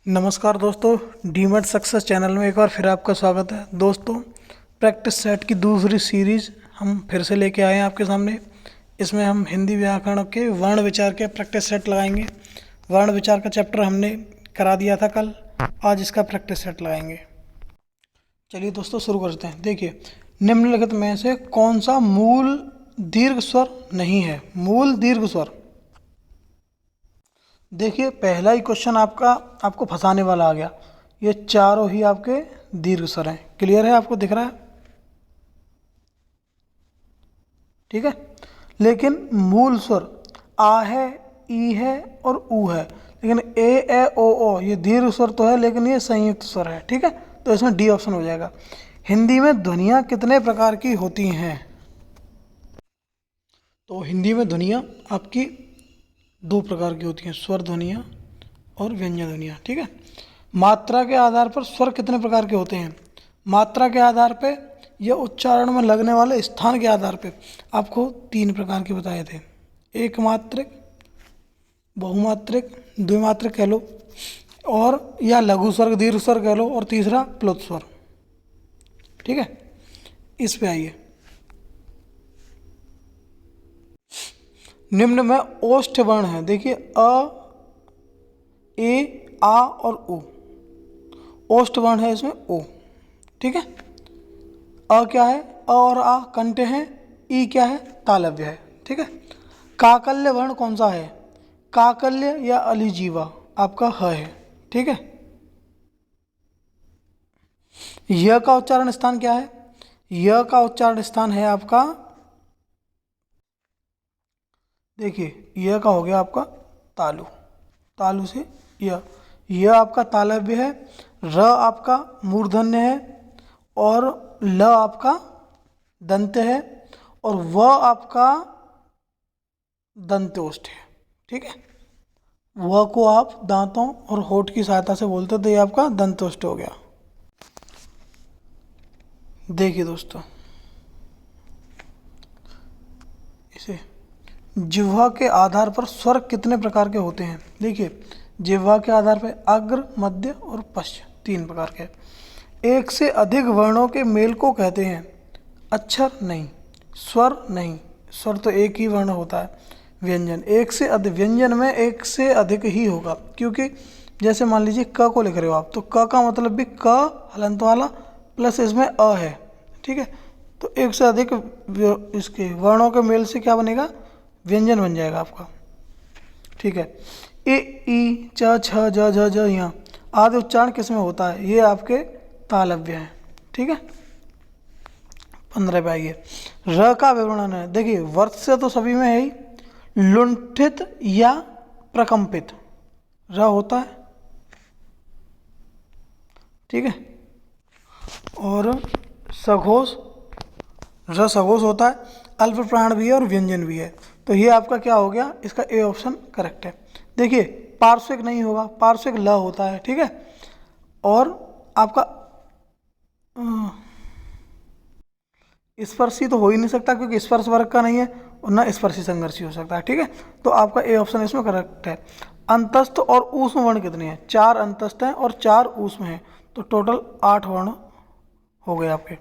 नमस्कार दोस्तों, demat success channel में एक बार फिर आपका स्वागत है। दोस्तों, प्रैक्टिस सेट की दूसरी सीरीज हम फिर से लेके आए हैं आपके सामने। इसमें हम हिंदी व्याकरण के वर्ण विचार के प्रैक्टिस सेट लगाएंगे। वर्ण विचार का चैप्टर हमने करा दिया था कल, आज इसका प्रैक्टिस सेट लगाएंगे। चलिए दोस्तों शुरू करते हैं। देखिए, निम्नलिखित में से कौन सा मूल दीर्घ स्वर नहीं है? मूल दीर्घ स्वर। देखिए, पहला ही क्वेश्चन आपको फंसाने वाला आ गया। ये चारों ही आपके दीर्घ स्वर हैं। क्लियर है? आपको दिख रहा है? ठीक है। लेकिन मूल स्वर आ है, ई है और ऊ है। लेकिन ए ओ ये दीर्घ स्वर तो है, लेकिन ये संयुक्त स्वर है। ठीक है, तो इसमें डी ऑप्शन हो जाएगा। हिंदी में ध्वनियाँ कितने प्रकार की होती हैं? तो हिंदी में ध्वनियाँ आपकी दो प्रकार की होती हैं, स्वर ध्वनियाँ और व्यंजन ध्वनियाँ। ठीक है। मात्रा के आधार पर स्वर कितने प्रकार के होते हैं? मात्रा के आधार पे या उच्चारण में लगने वाले स्थान के आधार पे आपको तीन प्रकार के बताए थे। एक मात्रिक, बहुमात्रिक, द्विमात्रिक कह लो, और या लघु स्वर दीर्घ स्वर कह लो, और तीसरा प्लुत स्वर। ठीक है, इस पे आइए। निम्न में ओष्ठ वर्ण है। देखिए, अ, ए, आ और उ। ओष्ठ वर्ण है इसमें ओ। ठीक है। अ क्या है? अ और आ कंठे हैं। ई क्या है? तालव्य है। ठीक है। काकल्य वर्ण कौन सा है? काकल्य या अलिजीवा आपका ह है। ठीक है। य का उच्चारण स्थान क्या है? य का उच्चारण स्थान है आपका, देखिए, य का हो गया आपका तालु। तालु से य आपका तालव्य है। र आपका मूर्धन्य है और ल आपका दंत है और व आपका दंत्योष्ठ है। ठीक है। व को आप दांतों और होठ की सहायता से बोलते तो ये आपका दंत्योष्ठ हो गया। देखिए दोस्तों, इसे जिह्वा के आधार पर स्वर कितने प्रकार के होते हैं? देखिए, जिह्वा के आधार पर अग्र, मध्य और पश्च तीन प्रकार के। एक से अधिक वर्णों के मेल को कहते हैं अक्षर नहीं, स्वर नहीं। स्वर तो एक ही वर्ण होता है। व्यंजन एक से अधिक, व्यंजन में एक से अधिक ही होगा, क्योंकि जैसे मान लीजिए क को लिख रहे हो आप, तो क का मतलब भी क हलंत वाला प्लस इसमें अ है। ठीक है। तो एक से अधिक इसके वर्णों के मेल से क्या बनेगा? व्यंजन बन जाएगा आपका। ठीक है। ए, ई, च, छ, ज, झ, झ यहाँ आदि उच्चारण किसमें होता है? ये आपके तालव्य है। ठीक है। 15 पे आइए। र का विवरण है। देखिए, वर्त से तो सभी में है ही। लुंठित या प्रकंपित र होता है। ठीक है। और सघोष, र सघोष होता है। अल्प प्राण भी है और व्यंजन भी है। तो ये आपका क्या हो गया? इसका ए ऑप्शन करेक्ट है। देखिए, पार्श्विक नहीं होगा, पार्श्विक ल होता है। ठीक है। और आपका स्पर्शी तो हो ही नहीं सकता, क्योंकि स्पर्श वर्ग का नहीं है, और ना स्पर्शी संघर्षी हो सकता है। ठीक है। तो आपका ए ऑप्शन इसमें करेक्ट है। अंतस्थ और ऊष्म वर्ण कितने हैं? 4 अंतस्थ हैं और 4 ऊष्म हैं, तो टोटल 8 वर्ण हो गए आपके।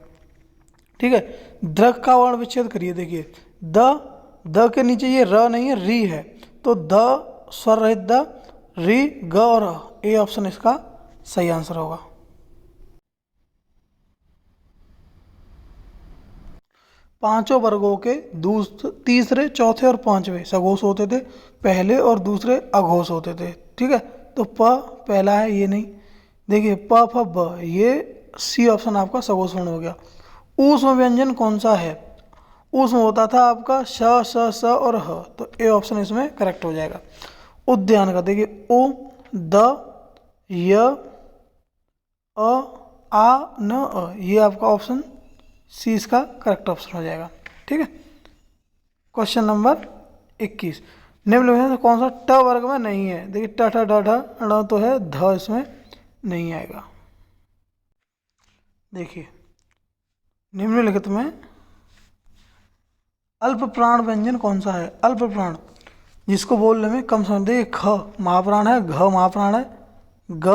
ठीक है। द्रग का वर्ण विच्छेद करिए। देखिए, द के नीचे ये र नहीं है, री है, तो द स्वर रहित द, री, ग और ए ऑप्शन इसका सही आंसर होगा। पांचों वर्गों के तीसरे, चौथे और पांचवें सघोष होते थे। पहले और दूसरे अघोष होते थे। ठीक है। तो प पहला है, ये नहीं। देखिए, प, फ, ब, ये सी ऑप्शन आपका सघोष वर्ण हो गया। ऊष्म व्यंजन कौन सा है? ऊष्म होता था आपका श, स, स और ह, तो ए ऑप्शन इसमें करेक्ट हो जाएगा। उद्यान का देखिए, ओ, द, य, अ, आ, न, अ, ये आपका ऑप्शन सी इसका करेक्ट ऑप्शन हो जाएगा। ठीक है। Question number 21। निम्नलिखित में से कौन सा ट वर्ग में नहीं है? देखिए, ट, ठ, ड, ढ, ण तो है, ध इसमें नहीं आएगा। देखिए, निम्नलिखित में अल्प प्राण व्यंजन कौन सा है? अल्प प्राण जिसको बोलने में कम समय। देखिए, ख महाप्राण है, घ महाप्राण है, ग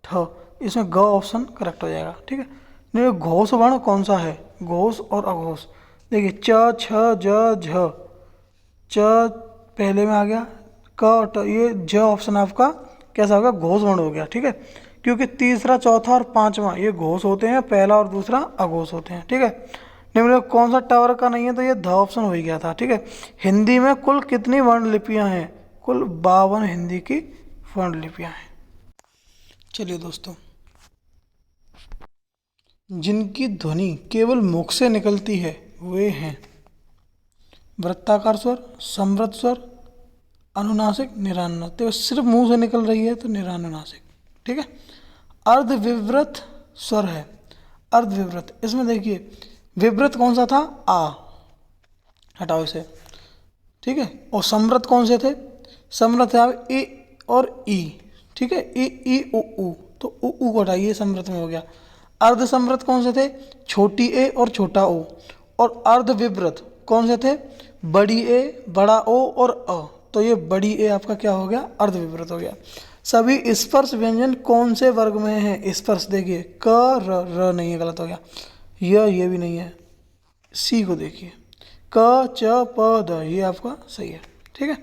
ठ, इसमें ग ऑप्शन करेक्ट हो जाएगा। ठीक है, नहीं घोष वर्ण कौन सा है, घोष और अघोष। देखिए च छ ज झ, च पहले में आ गया, क ट, ये ज ऑप्शन आपका कैसा होगा, घोष वर्ण हो गया। ठीक है, क्योंकि तीसरा चौथा और पांचवा ये घोष होते हैं, पहला और दूसरा अघोष होते हैं। ठीक है, निम्न में कौन सा टावर का नहीं है, तो ये ध ऑप्शन हो ही गया था। ठीक है, हिंदी में कुल कितनी वर्ण लिपियां हैं, कुल 52 हिंदी की वर्ण लिपियां हैं। चलिए दोस्तों, जिनकी ध्वनि केवल मुख से निकलती है वे हैं वृत्ताकार स्वर, समृद्ध स्वर, अनुनासिक, निरानुनासिक। तो सिर्फ मुंह से निकल रही है तो निरानुनासिक। ठीक है, अर्धविवृत स्वर है, अर्धविवृत, इसमें देखिए विवृत कौन सा था, आ, हटाओ इसे। ठीक है, और समृद्ध कौन से थे, समृद्ध है ए और ई। ठीक है, ई ई उ ऊ, तो उ को हटाइए, समृद्ध में हो गया। अर्ध समृद्ध कौन से थे, छोटी ए और छोटा ओ। और अर्ध विवृत कौन से थे, बड़ी ए, बड़ा ओ और अ। तो ये बड़ी ए आपका क्या हो गया, अर्ध विवृत हो गया। सभी स्पर्श व्यंजन कौन से वर्ग में है, स्पर्श देखिए क र नहीं है, गलत हो गया। ये भी नहीं है, सी को देखिए क च प द, ये आपका सही है। ठीक है,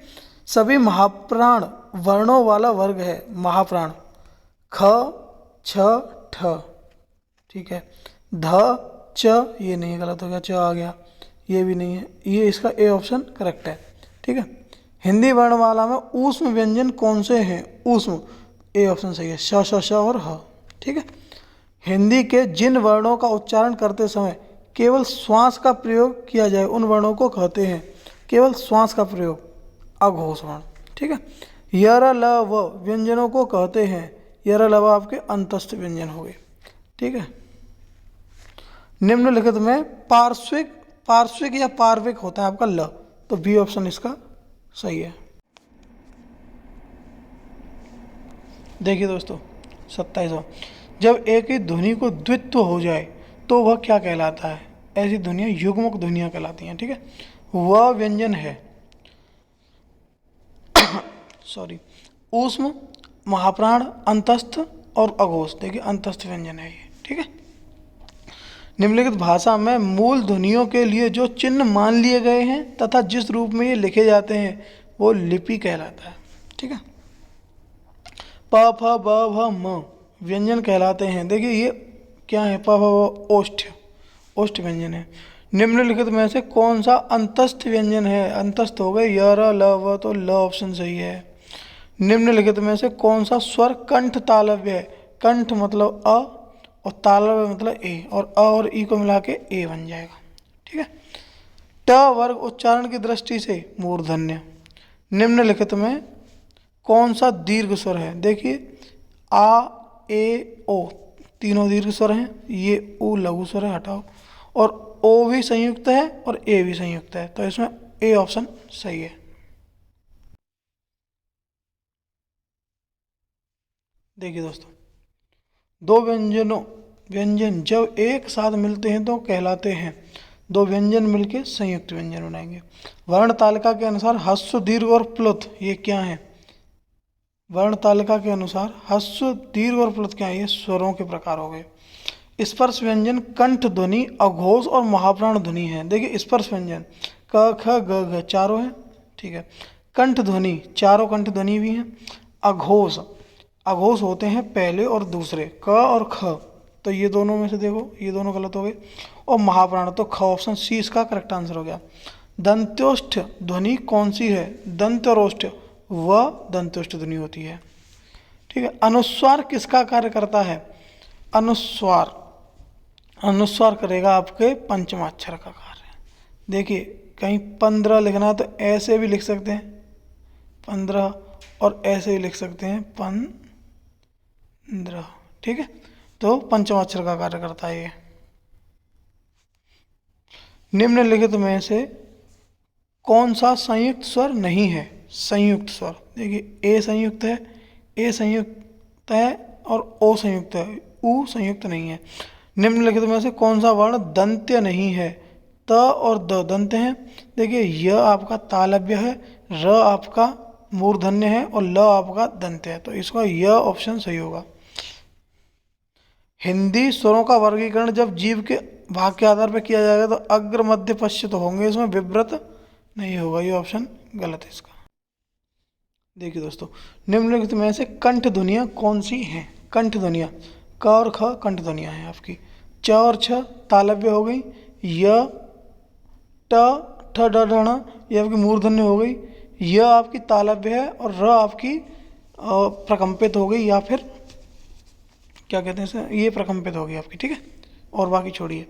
सभी महाप्राण वर्णों वाला वर्ग है, महाप्राण ख छ ठ। ठीक है, ध च, ये नहीं है, गलत हो गया, च आ गया, ये भी नहीं है, ये इसका ए ऑप्शन करेक्ट है। ठीक है, हिंदी वर्णमाला में ऊष्म व्यंजन कौन से हैं, ऊष्म, ए ऑप्शन सही है, श श श और ह। ठीक है, हिंदी के जिन वर्णों का उच्चारण करते समय केवल श्वास का प्रयोग किया जाए उन वर्णों को कहते हैं, केवल श्वास का प्रयोग, अघोष वर्ण। ठीक है, यर ल व व्यंजनों को कहते हैं, यर ल व आपके अंतस्थ व्यंजन हो गए। ठीक है, निम्नलिखित में पार्श्विक, पार्श्विक या पार्विक होता है आपका ल, तो बी ऑप्शन इसका सही है। देखिए दोस्तों 27वां, जब एक ही ध्वनि को द्वित्व हो जाए तो वह क्या कहलाता है, ऐसी ध्वनियाँ युग्मक ध्वनियाँ कहलाती हैं। ठीक है, वह व्यंजन है सॉरी, ऊष्म, महाप्राण, अंतस्थ और अघोष। देखिए अंतस्थ व्यंजन है ये। ठीक है, निम्नलिखित भाषा में मूल ध्वनियों के लिए जो चिन्ह मान लिए गए हैं तथा जिस रूप में ये लिखे जाते हैं वो लिपि कहलाता है। ठीक है, प फ ब भ म व्यंजन कहलाते हैं। देखिए ये क्या है, प फ ब, ओष्ठ, ओष्ठ व्यंजन है। निम्नलिखित में से कौन सा अंतस्थ व्यंजन है, अंतस्थ हो गए य र ल व, तो ल ऑप्शन सही है। निम्नलिखित में से कौन सा स्वर कंठ तालव्य है, कंठ मतलब अ और तालव्य मतलब ए, और अ और ई को मिला के ए बन जाएगा। ठीक है, ट वर्ग उच्चारण की दृष्टि से मूर्धन्य। निम्नलिखित में कौन सा दीर्घ स्वर है, देखिए आ ए ओ तीनों दीर्घ स्वर हैं, ये ऊ लघु स्वर है, हटाओ, और ओ भी संयुक्त है और ए भी संयुक्त है, तो इसमें ए ऑप्शन सही है। देखिए दोस्तों, दो व्यंजन जब एक साथ मिलते हैं तो कहलाते हैं, दो व्यंजन मिलके संयुक्त व्यंजन बनाएंगे। वर्ण तालिका के अनुसार ह्रस्व, दीर्घ और प्लुत ये क्या है, वर्ण तालिका के अनुसार ह्रस्व, दीर्घ और प्लुत क्या है, ये स्वरों के प्रकार हो गए। स्पर्श व्यंजन कंठ ध्वनि, अघोष और महाप्राण ध्वनि है। देखिए स्पर्श व्यंजन क ख ग घ चारों हैं। ठीक है, कंठ ध्वनि चारों कंठ ध्वनि भी हैं। अघोष, अघोष होते हैं पहले और दूसरे, क और ख, तो ये दोनों में से देखो ये दोनों गलत हो गए। और महाप्राण, तो ख ऑप्शन सी इसका करेक्ट आंसर हो गया। दंत्योष्ठ ध्वनि कौन सी है, दंत और ओष्ठ, वह दंत्योष्ठ ध्वनि होती है। ठीक है, अनुस्वार किसका कार्य करता है, अनुस्वार, अनुस्वार करेगा आपके पंचमाक्षर का कार्य। देखिए कहीं 15 लिखना है तो ऐसे भी लिख सकते हैं 15, और ऐसे भी लिख सकते हैं 15। ठीक है, तो पंचमाक्षर का कार्य करता है ये। निम्नलिखित में से कौन सा संयुक्त स्वर नहीं है, संयुक्त स्वर, देखिए ए संयुक्त है, ए संयुक्त है और ओ संयुक्त है, उ संयुक्त नहीं है। निम्नलिखित में से कौन सा वर्ण दंत्य नहीं है, त और द दंत हैं। देखिए य आपका तालव्य है, र आपका मूर्धन्य है और ल आपका दंत्य है, तो इसका यह ऑप्शन सही होगा। हिंदी स्वरों का वर्गीकरण जब जीव के भाग के आधार पर किया जाएगा तो अग्र मध्य पश्च तो होंगे, इसमें विव्रत नहीं होगा, ये ऑप्शन गलत है इसका। देखिए दोस्तों, निम्नलिखित में से कंठ ध्वनियाँ कौन सी हैं? कंठ ध्वनियाँ क और ख कंठ ध्वनियाँ हैं आपकी। च और छ तालव्य हो गई। य ट ठ ड ढ ण ये आपकी मूर्धन्य हो गई। य आपकी तालव्य है और र आपकी प्रकंपित हो गई, या फिर क्या कहते हैं इसे, ये प्रकंपित हो गई आपकी, ठीक है। और बाकी छोड़िए।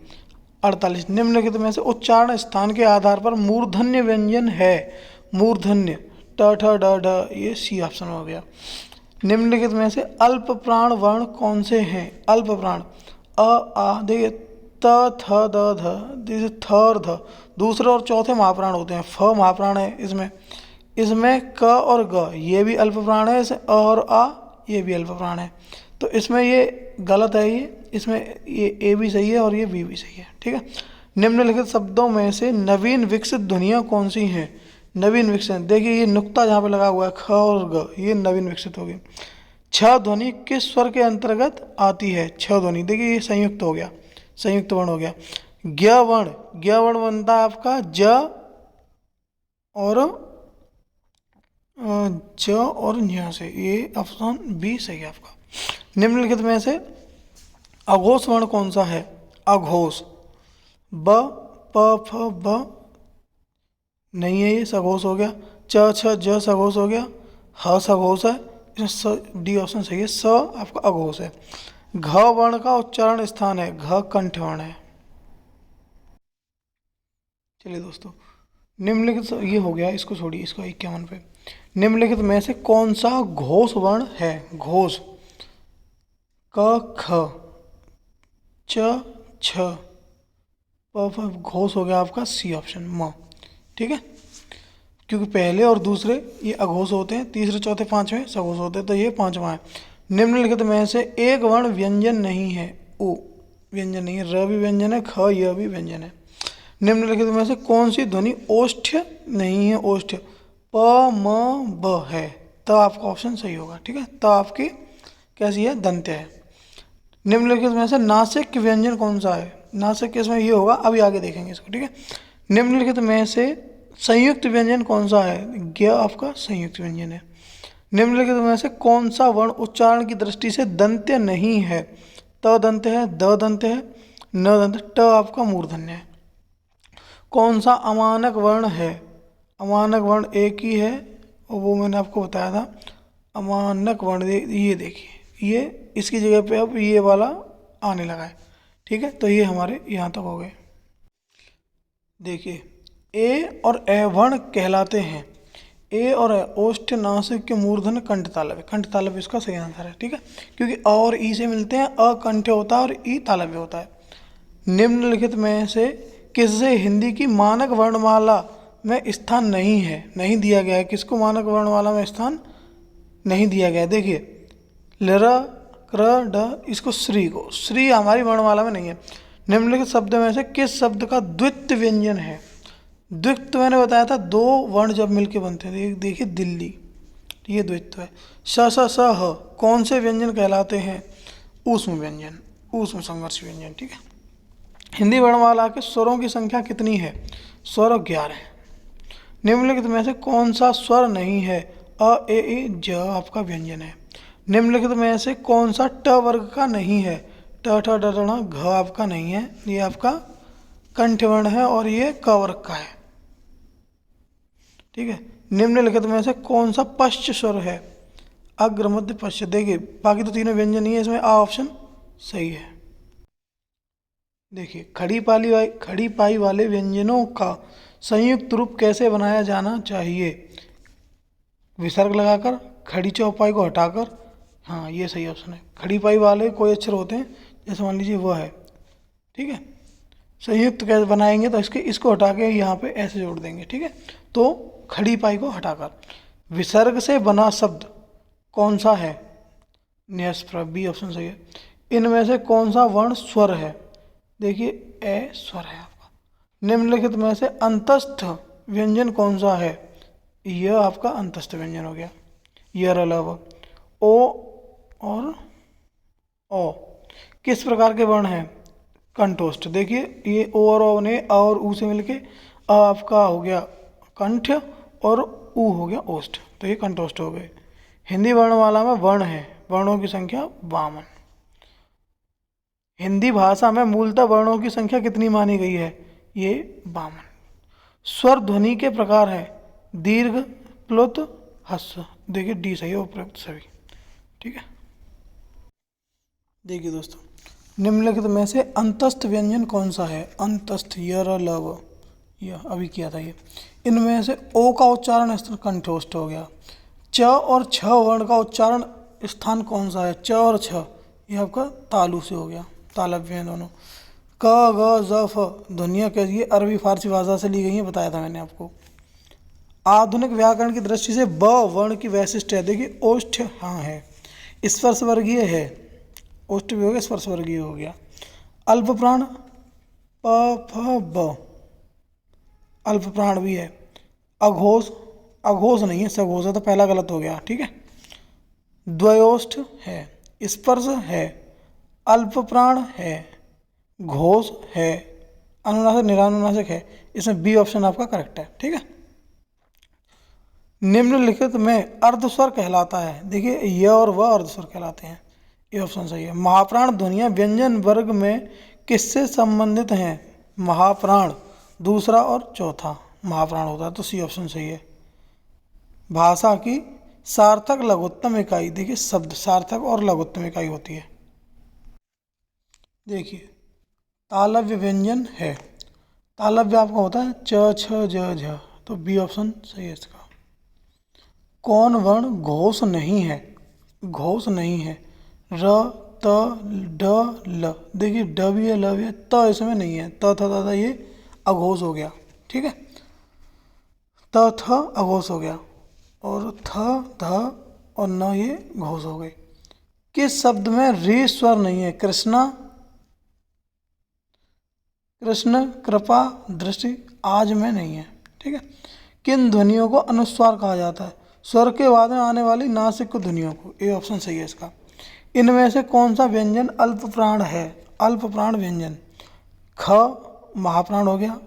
48 निम्नलिखित में से उच्चारण स्थान के आधार पर मूर्धन्य व्यंजन है। मूर्धन्य ट ठ ड ढ, ये सी ऑप्शन हो गया। निम्नलिखित में से अल्प प्राण वर्ण कौन से हैं? अल्प प्राण अ आ, देखिए त थ द ध, जैसे थ और ध दूसरे और चौथे महाप्राण होते हैं। फ महाप्राण है इसमें। इसमें क और ग ये भी अल्प प्राण है। अ और आ ये भी अल्प प्राण है, तो इसमें ये गलत है। ये इसमें ये ए भी सही है और ये बी भी सही है, ठीक है। निम्नलिखित शब्दों में से नवीन विकसित ध्वनियाँ कौन सी हैं? नवीन विकसित, देखिए ये नुक्ता जहाँ पे लगा हुआ है ख और ग, ये नवीन विकसित हो गई। छ ध्वनि किस स्वर के अंतर्गत आती है? छ ध्वनि, देखिए ये संयुक्त हो गया, संयुक्त वर्ण हो गया। ज्ञ वर्ण, ज्ञ वर्ण बनता है आपका ज और ञ से, ये ऑप्शन बी सही है आपका। निम्नलिखित में से अघोष वर्ण कौन सा है? अघोष ब प फ ब नहीं है, ये सघोष हो गया। च छ ज सघोष हो गया। ह सघोष है, इसमें डी ऑप्शन सही है। स आपका अघोष है। घ वर्ण का उच्चारण स्थान है, घ कंठ वर्ण है। चलिए दोस्तों, निम्नलिखित ये हो गया, इसको छोड़िए, इसको 51 पे। निम्नलिखित में से कौन सा घोष वर्ण है? घोष क ख च छ प फ, घोष हो गया आपका सी ऑप्शन म, ठीक है। क्योंकि पहले और दूसरे ये अघोष होते हैं, तीसरे चौथे पांचवें सघोष होते हैं, तो ये पांचवा है। निम्नलिखित में से एक वर्ण व्यंजन नहीं है। ओ व्यंजन नहीं है। र भी व्यंजन है, ख यह भी व्यंजन है। निम्नलिखित में से कौन सी ध्वनि ओष्ठ्य नहीं है? ओष्ठ्य प म ब है, त आपका ऑप्शन सही होगा, ठीक है। त आपकी कैसी है? दंत्य है। निम्नलिखित में से नासिक व्यंजन कौन सा है? नासिक इसमें ये होगा, अभी आगे देखेंगे इसको, ठीक है। निम्नलिखित में से संयुक्त व्यंजन कौन सा है? ज्ञ आपका संयुक्त व्यंजन है। निम्नलिखित में से कौन सा वर्ण उच्चारण की दृष्टि से दंत्य नहीं है? त दंत्य है, द दंत्य है, न दंत्य, ट आपका मूर्धन्य है। कौन सा अमानक वर्ण है? अमानक वर्ण एक ही है और वो मैंने आपको बताया था। अमानक वर्ण ये देखिए, ये इसकी जगह पे अब ये वाला आने लगा है, ठीक है। तो ये हमारे यहाँ तक हो गए। देखिए ए और ए वर्ण कहलाते हैं। ए और ए ओष्ठ नासिक के मूर्धन्य कंठ तालव्य, कंठ तालव्य इसका सही आंसर है, ठीक है। क्योंकि अ और ई से मिलते हैं, अ कंठ होता है और ई तालव्य होता है। निम्नलिखित में से किससे हिंदी की मानक वर्णमाला में स्थान नहीं है? नहीं दिया गया है। किसको मानक वर्णमाला में स्थान नहीं दिया गया है? देखिए लरा क्र ड, इसको श्री को, श्री हमारी वर्णमाला में नहीं है। निम्नलिखित शब्द में से किस शब्द का द्वित्व व्यंजन है? द्वित्व मैंने बताया था, दो वर्ण जब मिलके बनते हैं। देखिए दिल्ली, ये द्वित्व है। स स स ह कौन से व्यंजन कहलाते हैं? ऊष्म व्यंजन, ऊष्म संघर्ष व्यंजन, ठीक है। हिंदी वर्णमाला के स्वरों की संख्या कितनी है? स्वर 11 है। निम्नलिखित में से कौन सा स्वर नहीं है? अ ए ई ज आपका व्यंजन है। निम्नलिखित में से कौन सा ट वर्ग का नहीं है? ट ठ ड ण घ आपका नहीं है, ये आपका कंठ वर्ण है और ये क वर्ग का है, ठीक है। निम्नलिखित में से कौन सा पश्च स्वर है? अग्र मध्य पश्च। देखिए बाकी तो तीनों व्यंजन ही है, इसमें आ ऑप्शन सही है। देखिए खड़ी पाई वाले व्यंजनों का संयुक्त रूप कैसे बनाया जाना चाहिए? विसर्ग लगाकर, खड़ी चौपाई को हटाकर, हाँ ये सही ऑप्शन है। खड़ी पाई वाले कोई अक्षर होते हैं, जैसे मान लीजिए वह है, ठीक है। संयुक्त कैसे बनाएंगे? तो इसको हटा के यहाँ पे ऐसे जोड़ देंगे, ठीक है। तो खड़ी पाई को हटाकर। विसर्ग से बना शब्द कौन सा है? न्यस्प्र, बी ऑप्शन सही है। इनमें से कौन सा वर्ण स्वर है? देखिए ए स्वर है आपका। निम्नलिखित में से अंतस्थ व्यंजन कौन सा है? यह आपका अंतस्थ व्यंजन हो गया। यर अलावा ओ और ओ किस प्रकार के वर्ण हैं? कंठोष्ठ। देखिए ये ओ और ओ ने अ और ऊ से मिलके अ आपका हो गया कंठ और ऊ हो गया ओष्ठ, तो ये कंठोष्ठ हो गए। हिंदी वर्णमाला में वर्ण है, वर्णों की संख्या 52। हिंदी भाषा में मूलतः वर्णों की संख्या कितनी मानी गई है? ये 52। स्वर ध्वनि के प्रकार है दीर्घ, प्लुत, ह्रस्व। देखिए डी सही है, उपयुक्त सभी। ठीक है। देखिए दोस्तों, निम्नलिखित में से अंतस्थ व्यंजन कौन सा है? अंतस्थ यर लव, यह अभी किया था ये। इनमें से ओ का उच्चारण स्थल कंठोष्ठ हो गया। च और छ वर्ण का उच्चारण स्थान कौन सा है? च और छ ये आपका तालु से हो गया, तालव्य हैं दोनों। क ग ज फ ध्वनियाँ कैसी है? अरबी फारसी भाषा से ली गई है, बताया था मैंने आपको। आधुनिक व्याकरण की दृष्टि से ब वर्ण की वैशिष्ट है। देखिए ओष्ठ हाँ है, स्पर्श वर्गीय है, ओष्ठ भी हो गया, स्पर्श वर्गीय हो गया। अल्प प्राण प फ ब अल्प प्राण भी है। अघोष, अघोष नहीं है, सघोष है, तो पहला गलत हो गया। ठीक है। द्वयोष्ठ है, स्पर्श है, अल्प प्राण है, घोष है, अनुनासिक निरानुनासिक है। इसमें बी ऑप्शन आपका करेक्ट है। ठीक है। निम्नलिखित में अर्धस्वर कहलाता है। देखिए य और व अर्धस्वर कहलाते हैं, ये ऑप्शन सही है। महाप्राण ध्वनियाँ व्यंजन वर्ग में किससे संबंधित हैं? महाप्राण दूसरा और चौथा महाप्राण होता है, तो सी ऑप्शन सही है। भाषा की सार्थक लघुत्तम इकाई, देखिए शब्द सार्थक और लघुत्तम इकाई होती है। देखिए तालव्य व्यंजन है, तालव्य आपका होता है च छ ज झ, तो बी ऑप्शन सही है इसका। कौन वर्ण घोष नहीं है? घोष नहीं है र त ड ल। देखिए ड भी है, ल भी है, त इसमें नहीं है, त था ये अघोष हो गया। ठीक है, त थ अघोष हो गया, और थ ध और न ये घोष हो गए। किस शब्द में री स्वर नहीं है? कृष्णा, कृष्ण, कृपा, दृष्टि, आज में नहीं है। ठीक है। किन ध्वनियों को अनुस्वार कहा जाता है? स्वर के बाद में आने वाली नासिक ध्वनियों को, ये ऑप्शन सही है इसका। इनमें से कौन सा व्यंजन अल्प प्राण है? अल्प प्राण व्यंजन ख महाप्राण हो गया,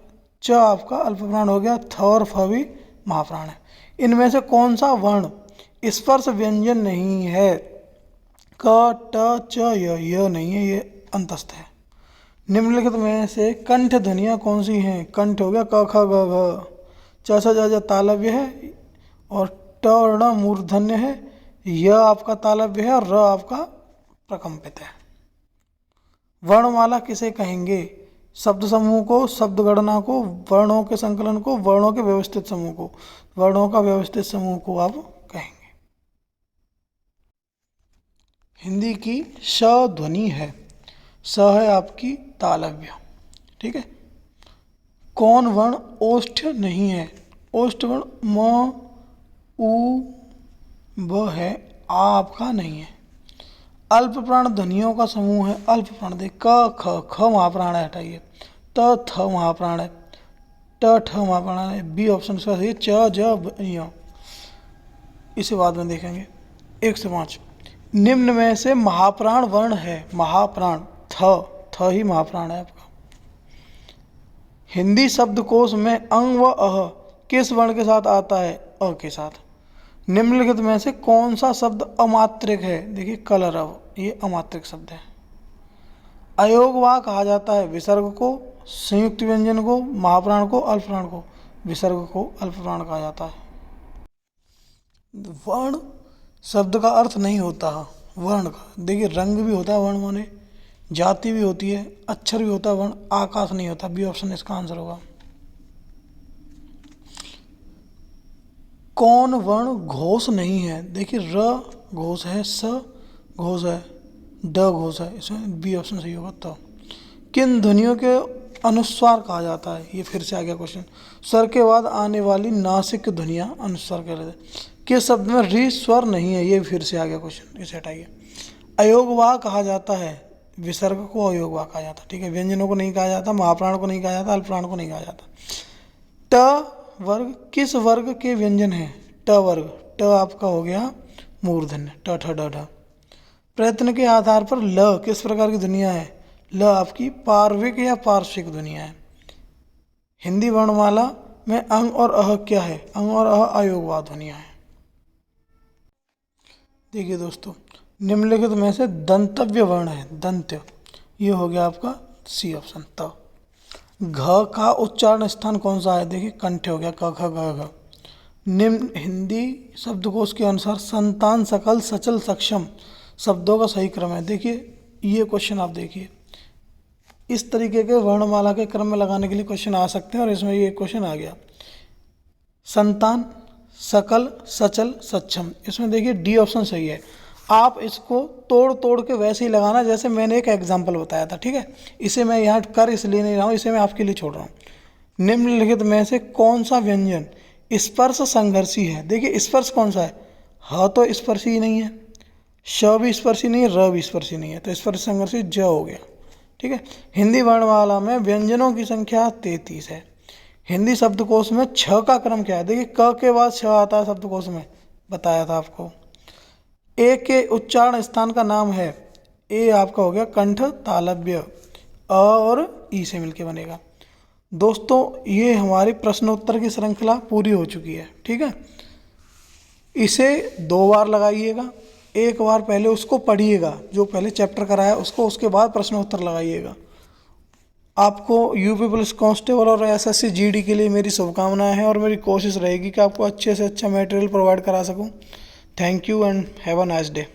च आपका अल्प प्राण हो गया, थ और फ भी महाप्राण है। इनमें से कौन सा वर्ण स्पर्श व्यंजन नहीं है? क ट च य नहीं है, ये अंतस्थ है। निम्नलिखित में से कंठ ध्वनियाँ कौन सी हैं? कंठ हो गया क ख ग घ, च छ ज झ तालव्य है, और ट और ण मूर्धन्य है, य आपका तालव्य है, और र आपका प्रकंपित है। वर्णमाला किसे कहेंगे? शब्द समूह को, शब्द गणना को, वर्णों के संकलन को, वर्णों के व्यवस्थित समूह को। वर्णों का व्यवस्थित समूह को आप कहेंगे। हिंदी की श ध्वनि है, स है आपकी तालव्य। ठीक है। कौन वर्ण ओष्ठ नहीं है? ओष्ठ वर्ण म उ ब है, आ आपका नहीं है। अल्प प्राण ध्वनियों का समूह है, अल्प प्राण देख क ख, ख महाप्राण है, हटाइए, त थ महाप्राण है, ट ठ महाप्राण है, बी ऑप्शन इसका सही है। च ज य, इसे बाद में देखेंगे। 1 से 5 निम्न में से महाप्राण वर्ण है? महाप्राण थ ही महाप्राण है आपका। हिंदी शब्दकोश में अंग व अह किस वर्ण के साथ आता है? अ के साथ। निम्नलिखित में से कौन सा शब्द अमात्रिक है? देखिए कलरव, ये अमात्रिक शब्द है। अयोगवाह कहा जाता है विसर्ग को, संयुक्त व्यंजन को, महाप्राण को, अल्पप्राण को। विसर्ग को अल्पप्राण कहा जाता है। वर्ण शब्द का अर्थ नहीं होता वर्ण का। देखिए रंग भी होता है वर्ण माने, जाति भी होती है, अक्षर भी होता है वर्ण, आकाश नहीं होता। बी ऑप्शन इसका आंसर होगा। कौन वर्ण घोष नहीं है? देखिए र घोष है, स घोष है, ड घोष है, इसमें बी ऑप्शन सही होगा। तो किन ध्वनियों के अनुस्वार कहा जाता है? ये फिर से आ गया क्वेश्चन। स्वर के बाद आने वाली नासिक ध्वनियाँ अनुस्वार कहलाते हैं। किस शब्द में री स्वर नहीं है? ये फिर से आ गया क्वेश्चन, इसे हटाइए। अयोगवाह कहा जाता है विसर्ग को, अयोगवाह कहा जाता है। ठीक है। व्यंजनों को नहीं कहा जाता, महाप्राण को नहीं कहा जाता, अल्पप्राण को नहीं कहा जाता। ट वर्ग किस वर्ग के व्यंजन हैं? ट वर्ग। ट आपका हो गया मूर्धन्य, ट ठ ड ढ। प्रयत्न के आधार पर ल किस प्रकार की ध्वनियाँ है? ल आपकी पार्विक या पार्श्विक ध्वनियाँ है। हिंदी वर्णमाला में अंग और अह क्या है? अंग और अह अयोगवाद ध्वनियाँ है। देखिए दोस्तों, निम्नलिखित में से दंतव्य वर्ण है, दंत्य, ये हो गया आपका सी ऑप्शन त। घ का उच्चारण स्थान कौन सा है? देखिए कंठ हो गया, क ख ग घ। निम्न हिंदी शब्दकोश के अनुसार संतान, सकल, सचल, सक्षम शब्दों का सही क्रम है। देखिए ये क्वेश्चन आप देखिए, इस तरीके के वर्णमाला के क्रम में लगाने के लिए क्वेश्चन आ सकते हैं और इसमें ये क्वेश्चन आ गया। संतान, सकल, सचल, सक्षम, इसमें देखिए डी ऑप्शन सही है। आप इसको तोड़ तोड़ के वैसे ही लगाना जैसे मैंने एक एग्जाम्पल बताया था, ठीक है। इसे मैं यहाँ कर इसलिए नहीं रहा हूँ, इसे मैं आपके लिए छोड़ रहा हूँ। निम्नलिखित में से कौन सा व्यंजन स्पर्श संघर्षी है? देखिए स्पर्श कौन सा है? ह तो स्पर्शी ही नहीं है, श भी स्पर्शी नहीं है, र भी स्पर्शी नहीं है, तो स्पर्श संघर्षी ज हो गया, ठीक है। हिंदी वर्णमाला में व्यंजनों की संख्या 33 है। हिंदी शब्दकोश में छ का क्रम क्या है? देखिए क के बाद छ आता है शब्दकोश में, बताया था आपको। ए के उच्चारण स्थान का नाम है, ए आपका हो गया कंठ तालव्य, अ और ई से मिलके बनेगा। दोस्तों ये हमारी प्रश्नोत्तर की श्रृंखला पूरी हो चुकी है, ठीक है। इसे 2 बार लगाइएगा, एक बार पहले उसको पढ़िएगा जो पहले चैप्टर कराया उसको, उसके बाद प्रश्नोत्तर लगाइएगा। आपको यूपी पुलिस कांस्टेबल और एसएससी जीडी के लिए मेरी शुभकामनाएं हैं और मेरी कोशिश रहेगी कि आपको अच्छे से अच्छा मटेरियल प्रोवाइड करा सकूं। Thank you and have a nice day.